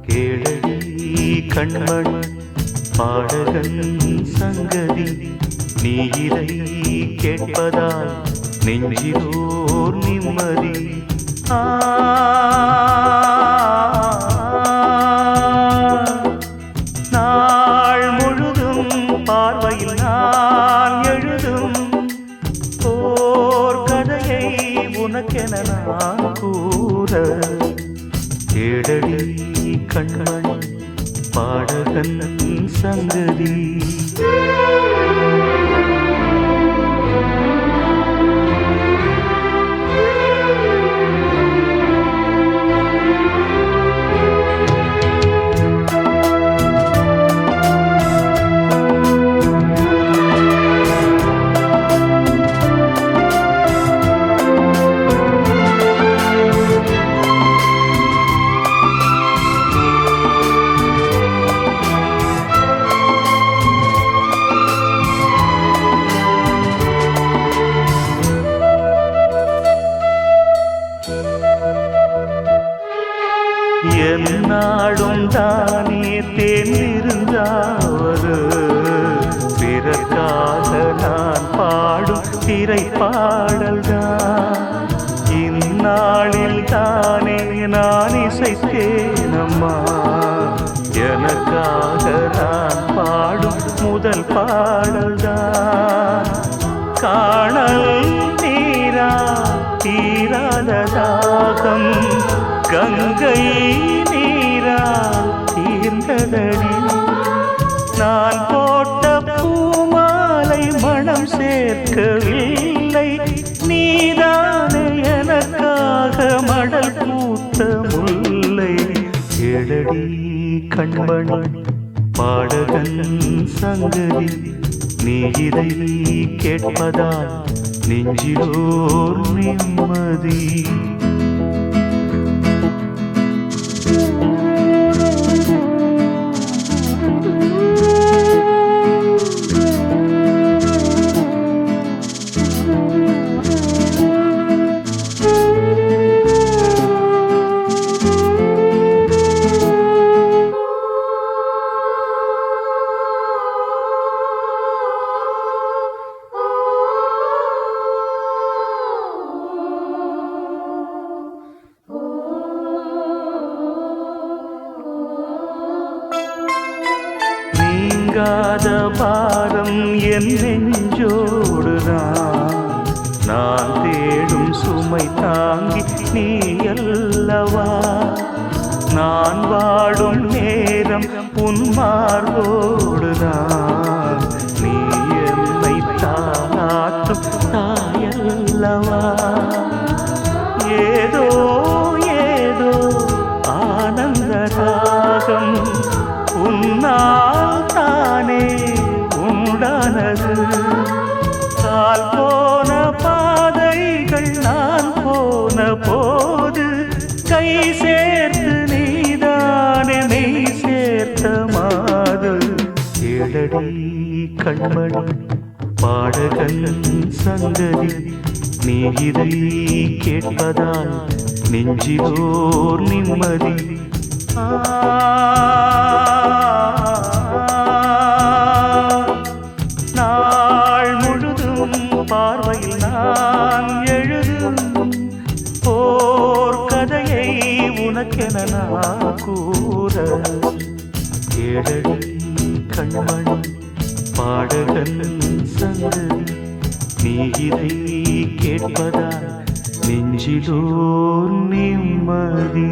கேளடி கண்மண் பாடகன் சங்கதி, நீ இதை கேட்பதால் நெஞ்சிலோர் நிம்மதி. நாள் முழுதும் பார்வையில் நான் எழுதும் ஓர் கதையை உனக்கென நான் கூற. கேளடி கண்மண் பாடகன் சங்கதி. என்னாடும் தானே தேர்ந்திருந்தாவது, பிறக்காக நான் பாடும் திரைப்பாடல்தான். இந்நாளில் தானே நான் இசைத்தேனம்மா, எனக்காக நான் பாடும் முதல் பாடல்தான். காணல் நீரா தீராத தாகம், கங்கை நீரா தீர்ந்ததடி. நான் போட்ட பூமாலை மனம் சேர்க்கவில்லை, நீதானே எனக்காக மடல் பூத்த முல்லை. கேளடி கண்மணி பாடகன் சங்கதி, நீ இதை கேட்பதால் நெஞ்சிலோர் நிம்மதி. நீங்காத பாரம் என் நெஞ்சோடுதான், நான் தேடும் சுமை தாங்கி நீ அல்லவா. நான் வாடும் நேரம் உன் மார்போடுதான், நீ என்னை தாளாட்டும் தாயல்லவா. ஏதோ ஏதோ ஆனந்த ராகம் உன்னால் தானே உண்டானது. கால் போன பாதைகள் நான் போன போது, கை சேர்த்து நீதானே மெய் சேர்த்த மாது. கேளடி கண்மணி பாடகன் சங்கதி, நீ இதை கேட்பதால் நெஞ்சிலோர் நிம்மதி. நாள் முழுதும் பார்வையில் நான் எழுதும் ஓர் கதையை உனக்கென நான் கூற. கேளடி கண்மணி பாடகன் சங்கதி, நீ இதை கேட்பதால் நெஞ்சிலோர் நிம்மதி.